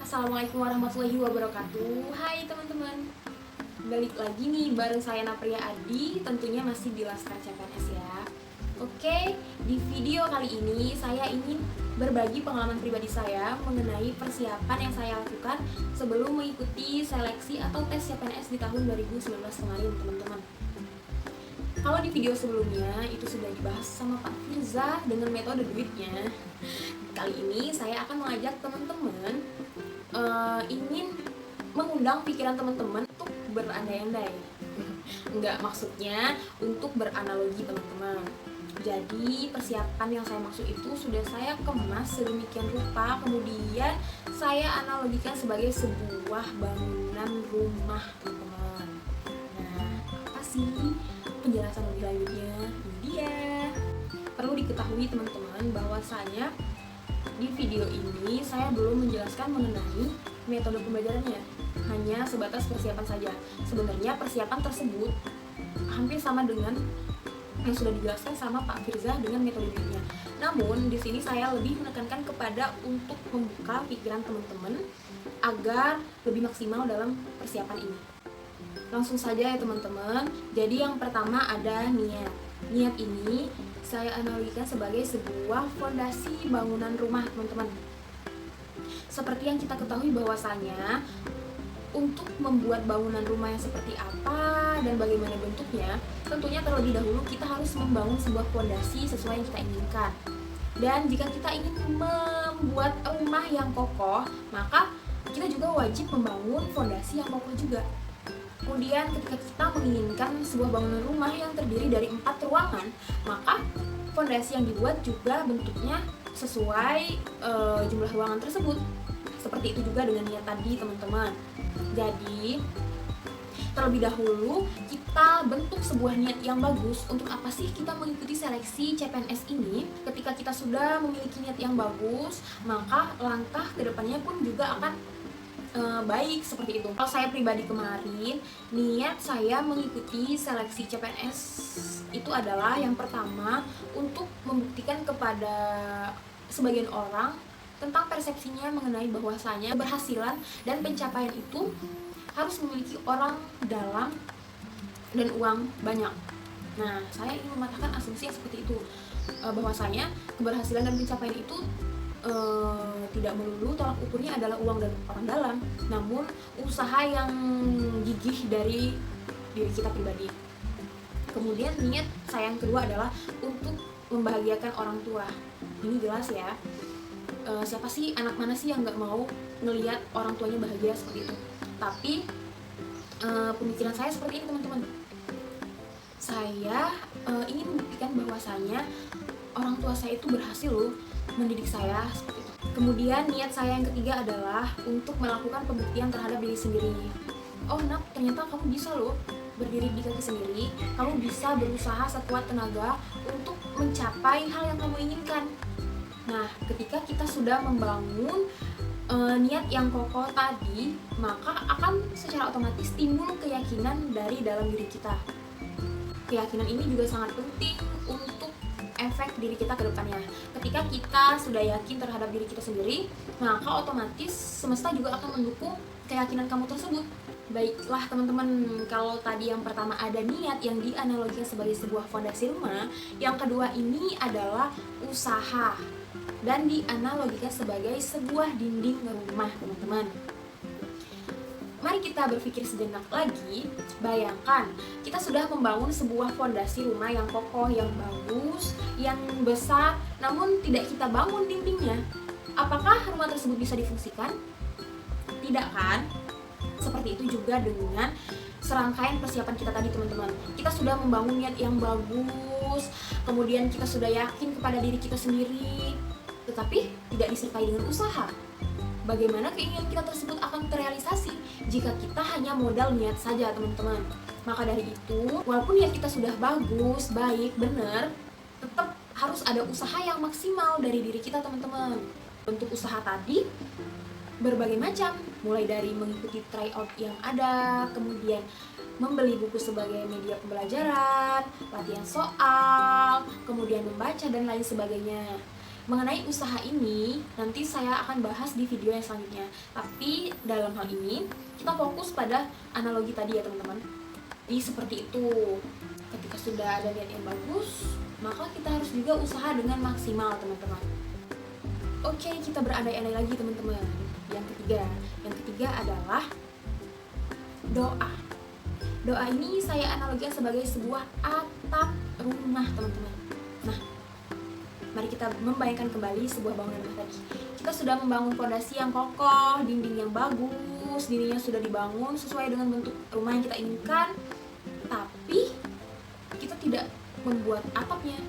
Assalamualaikum warahmatullahi wabarakatuh. Hai teman-teman, balik lagi nih bareng saya Napria Adi, tentunya masih di Laskar CPNS ya. Oke, di video kali ini saya ingin berbagi pengalaman pribadi saya mengenai persiapan yang saya lakukan sebelum mengikuti seleksi atau tes CPNS di tahun 2019 kemarin teman-teman. Kalau di video sebelumnya itu sudah dibahas sama Pak Firza dengan metode duitnya. Kali ini saya akan mengajak teman-teman ingin mengundang pikiran teman-teman untuk berandai-andai. Enggak, maksudnya untuk beranalogi teman-teman. Jadi persiapan yang saya maksud itu sudah saya kemas sedemikian rupa, kemudian saya analogikan sebagai sebuah bangunan rumah teman-teman. Nah, apa sih penjelasan lebih lanjutnya? Ini dia. Perlu diketahui teman-teman bahwasanya di video ini saya belum menjelaskan mengenai metode pembelajarannya, hanya sebatas persiapan saja. Sebenarnya persiapan tersebut hampir sama dengan yang sudah dijelaskan sama Pak Firza dengan metode duitnya. Namun di sini saya lebih menekankan kepada untuk membuka pikiran teman-teman agar lebih maksimal dalam persiapan ini. Langsung saja ya teman-teman. Jadi yang pertama ada niat. Niat ini saya analogikan sebagai sebuah fondasi bangunan rumah teman-teman. Seperti yang kita ketahui bahwasanya untuk membuat bangunan rumah yang seperti apa dan bagaimana bentuknya, tentunya terlebih dahulu kita harus membangun sebuah fondasi sesuai yang kita inginkan. Dan jika kita ingin membuat rumah yang kokoh, maka kita juga wajib membangun fondasi yang kokoh juga. Kemudian ketika kita menginginkan sebuah bangunan rumah yang terdiri dari 4 ruangan, maka fondasi yang dibuat juga bentuknya sesuai jumlah ruangan tersebut. Seperti itu juga dengan niat tadi teman-teman. Jadi terlebih dahulu kita bentuk sebuah niat yang bagus. Untuk apa sih kita mengikuti seleksi CPNS ini? Ketika kita sudah memiliki niat yang bagus, maka langkah kedepannya pun juga akan baik seperti itu. Kalau saya pribadi kemarin, niat saya mengikuti seleksi CPNS itu adalah yang pertama untuk membuktikan kepada sebagian orang tentang persepsinya mengenai bahwasanya keberhasilan dan pencapaian itu harus memiliki orang dalam dan uang banyak. Nah, saya ingin mematahkan asumsi yang seperti itu, bahwasanya keberhasilan dan pencapaian itu tidak melulu tolak ukurnya adalah uang dan orang dalam, namun usaha yang gigih dari diri kita pribadi. Kemudian niat saya yang kedua adalah untuk membahagiakan orang tua. Ini jelas ya, siapa sih, anak mana sih yang nggak mau ngelihat orang tuanya bahagia seperti itu. Tapi pemikiran saya seperti ini teman-teman. Saya ingin membuktikan bahwasanya orang tua saya itu berhasil loh mendidik saya seperti itu. Kemudian niat saya yang ketiga adalah untuk melakukan pembuktian terhadap diri sendiri. Oh Nak, ternyata kamu bisa loh berdiri di kaki sendiri. Kamu bisa berusaha sekuat tenaga untuk mencapai hal yang kamu inginkan. Nah, ketika kita sudah membangun niat yang kokoh tadi, maka akan secara otomatis timbul keyakinan dari dalam diri kita. Keyakinan ini juga sangat penting untuk efek diri kita ke depannya. Ketika kita sudah yakin terhadap diri kita sendiri, maka otomatis semesta juga akan mendukung keyakinan kamu tersebut. Baiklah teman-teman, kalau tadi yang pertama ada niat yang dianalogikan sebagai sebuah fondasi rumah, yang kedua ini adalah usaha dan dianalogikan sebagai sebuah dinding rumah teman-teman. Mari kita berpikir sejenak lagi. Bayangkan, kita sudah membangun sebuah fondasi rumah yang kokoh, yang bagus, yang besar, namun tidak kita bangun dindingnya. Apakah rumah tersebut bisa difungsikan? Tidak kan? Seperti itu juga dengan serangkaian persiapan kita tadi teman-teman. Kita sudah membangun niat yang bagus, kemudian kita sudah yakin kepada diri kita sendiri, tetapi tidak disertai dengan usaha. Bagaimana keinginan kita tersebut akan terrealisasi jika kita hanya modal niat saja teman-teman? Maka dari itu, walaupun niat kita sudah bagus, baik, benar, tetap harus ada usaha yang maksimal dari diri kita teman-teman. Bentuk usaha tadi berbagai macam, mulai dari mengikuti tryout yang ada, kemudian membeli buku sebagai media pembelajaran, latihan soal, kemudian membaca dan lain sebagainya. mengenai usaha ini nanti saya akan bahas di video yang selanjutnya. Tapi dalam hal ini kita fokus pada analogi tadi ya teman-teman. Jadi seperti itu. Ketika sudah ada niat yang bagus, maka kita harus juga usaha dengan maksimal teman-teman. Oke, kita berandai-andai lagi teman-teman. Yang ketiga adalah doa. Doa ini saya analogikan sebagai sebuah atap rumah teman-teman. Nah, mari kita membayangkan kembali sebuah bangunan rumah tadi. Kita sudah membangun fondasi yang kokoh, dinding yang bagus, dindingnya sudah dibangun sesuai dengan bentuk rumah yang kita inginkan, tapi kita tidak membuat atapnya.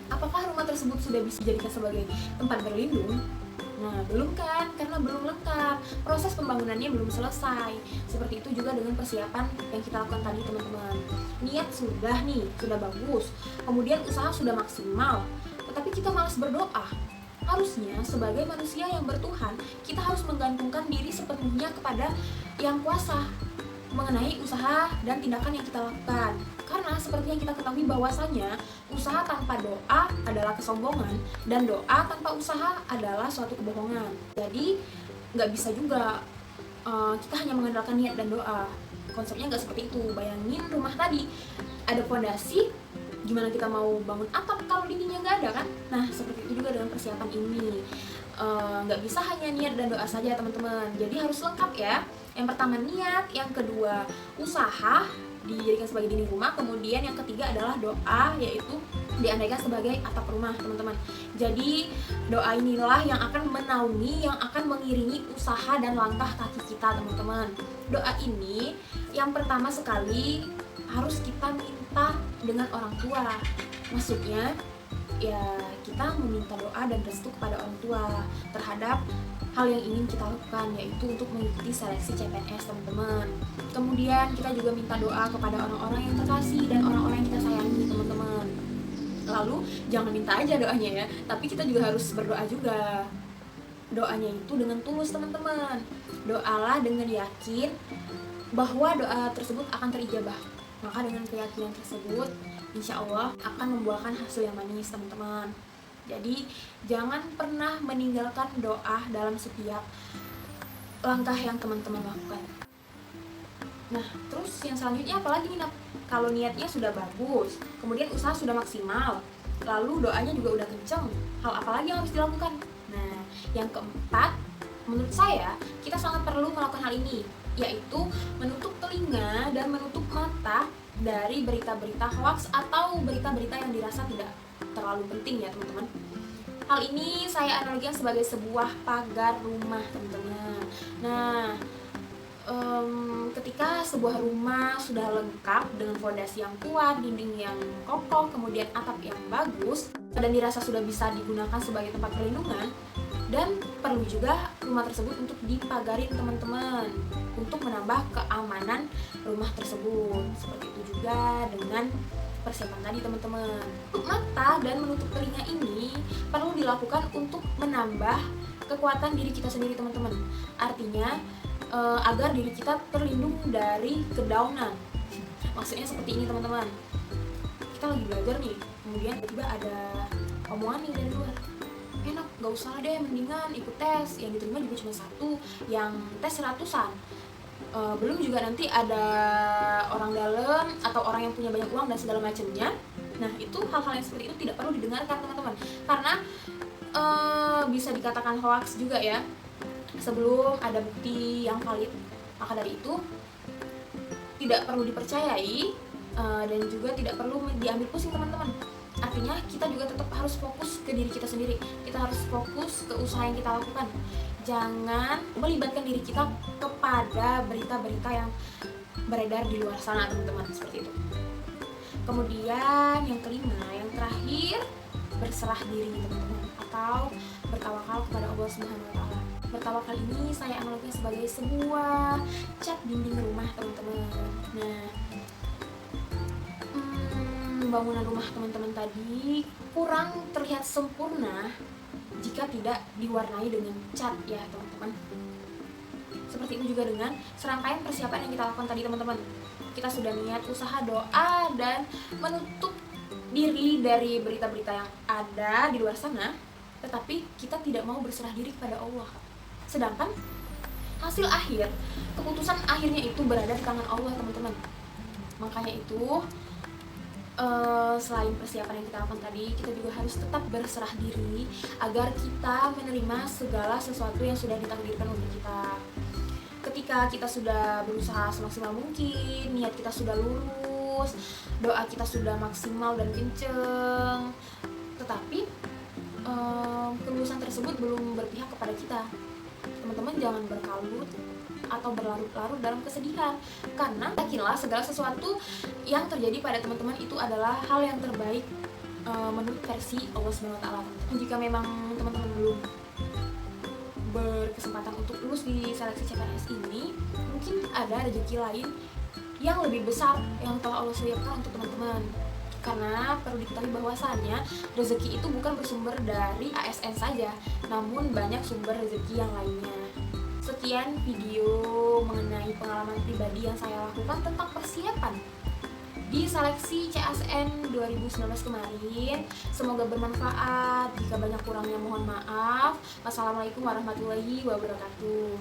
Apakah rumah tersebut sudah bisa dijadikan sebagai tempat berlindung? Nah, belum kan, karena belum lengkap. Proses pembangunannya belum selesai. Seperti itu juga dengan persiapan yang kita lakukan tadi teman-teman. Niat sudah nih, sudah bagus. Kemudian usaha sudah maksimal. Tetapi kita malas berdoa. Harusnya sebagai manusia yang bertuhan, kita harus menggantungkan diri sepenuhnya kepada Yang Kuasa mengenai usaha dan tindakan yang kita lakukan. Karena seperti yang kita ketahui bahwasanya usaha tanpa doa adalah kesombongan dan doa tanpa usaha adalah suatu kebohongan. Jadi nggak bisa juga kita hanya mengandalkan niat dan doa. Konsepnya nggak seperti itu. Bayangin rumah tadi ada fondasi, gimana kita mau bangun atap kalau dindingnya nggak ada kan? Nah seperti itu juga dengan persiapan ini. Nggak bisa hanya niat dan doa saja teman-teman. Jadi harus lengkap ya. Yang pertama niat, yang kedua usaha dijadikan sebagai dinding rumah, kemudian yang ketiga adalah doa, yaitu diandaikan sebagai atap rumah teman-teman. Jadi doa inilah yang akan menaungi, yang akan mengiringi usaha dan langkah kaki kita teman-teman. Doa ini yang pertama sekali harus kita minta dengan orang tua. Maksudnya ya kita meminta doa dan restu kepada orang tua terhadap hal yang ingin kita lakukan, yaitu untuk mengikuti seleksi CPNS teman-teman. Kemudian kita juga minta doa kepada orang-orang yang terkasih dan orang-orang yang kita sayangi teman-teman. Lalu jangan minta aja doanya ya, tapi kita juga harus berdoa juga. Doanya itu dengan tulus teman-teman. Doalah dengan yakin bahwa doa tersebut akan terijabah. Maka dengan keyakinan tersebut insya Allah akan membuahkan hasil yang manis teman-teman. Jadi jangan pernah meninggalkan doa dalam setiap langkah yang teman-teman lakukan. Nah terus yang selanjutnya apalagi nih? Kalau niatnya sudah bagus, kemudian usaha sudah maksimal, lalu doanya juga udah kenceng, hal apa lagi yang harus dilakukan? Nah yang keempat, menurut saya kita sangat perlu melakukan hal ini, yaitu menutup telinga dan menutup mata dari berita-berita hoax atau berita-berita yang dirasa tidak terlalu penting ya teman-teman. Hal ini saya analogikan sebagai sebuah pagar rumah teman-teman. Nah ketika sebuah rumah sudah lengkap dengan fondasi yang kuat, dinding yang kokoh, kemudian atap yang bagus, dan dirasa sudah bisa digunakan sebagai tempat perlindungan, dan perlu juga rumah tersebut untuk dipagarin teman-teman untuk menambah keamanan rumah tersebut. Seperti itu juga dengan persiapan tadi teman-teman. Menutup mata dan menutup telinga ini perlu dilakukan untuk menambah kekuatan diri kita sendiri teman-teman. Artinya agar diri kita terlindung dari kedownan. Maksudnya seperti ini teman-teman. Kita lagi belajar nih, kemudian tiba-tiba ada omongan nih dari luar, enak, gak usah deh, mendingan ikut tes. Yang diterima juga cuma satu, yang tes ratusan. Belum juga nanti ada orang dalam atau orang yang punya banyak uang dan segala macamnya. Nah itu hal-hal yang seperti itu tidak perlu didengarkan teman-teman, karena bisa dikatakan hoax juga ya sebelum ada bukti yang valid. Maka dari itu tidak perlu dipercayai dan juga tidak perlu diambil pusing teman-teman. Artinya kita juga tetap harus fokus ke diri kita sendiri. Kita harus fokus ke usaha yang kita lakukan. Jangan melibatkan diri kita kepada berita-berita yang beredar di luar sana teman-teman, seperti itu. Kemudian yang kelima, yang terakhir, berserah diri teman-teman, atau bertawakal kepada Allah Subhanahu wa taala. Bertawakal ini saya analogikan sebagai sebuah cat dinding rumah teman-teman. Nah, bangunan rumah teman-teman tadi kurang terlihat sempurna jika tidak diwarnai dengan cat ya teman-teman. Seperti itu juga dengan serangkaian persiapan yang kita lakukan tadi teman-teman. Kita sudah niat, usaha, doa, dan menutup diri dari berita-berita yang ada di luar sana, tetapi kita tidak mau berserah diri kepada Allah. Sedangkan hasil akhir, keputusan akhirnya itu berada di tangan Allah, teman-teman. Makanya itu selain persiapan yang kita lakukan tadi, kita juga harus tetap berserah diri agar kita menerima segala sesuatu yang sudah ditakdirkan untuk kita. Ketika kita sudah berusaha semaksimal mungkin, niat kita sudah lurus, doa kita sudah maksimal dan kenceng, tetapi kelulusan tersebut belum berpihak kepada kita, teman-teman jangan berkalut atau berlarut-larut dalam kesedihan, karena yakinlah segala sesuatu yang terjadi pada teman-teman itu adalah hal yang terbaik menurut versi Allah SWT. Jika memang teman-teman belum berkesempatan untuk lulus di seleksi CPNS ini, mungkin ada rezeki lain yang lebih besar yang telah Allah sediakan untuk teman-teman. Karena perlu diketahui bahwasannya rezeki itu bukan bersumber dari ASN saja, namun banyak sumber rezeki yang lainnya. Sekian video mengenai pengalaman pribadi yang saya lakukan tentang persiapan di seleksi CASN 2019 kemarin. Semoga bermanfaat. Jika banyak kurangnya mohon maaf. Wassalamualaikum warahmatullahi wabarakatuh.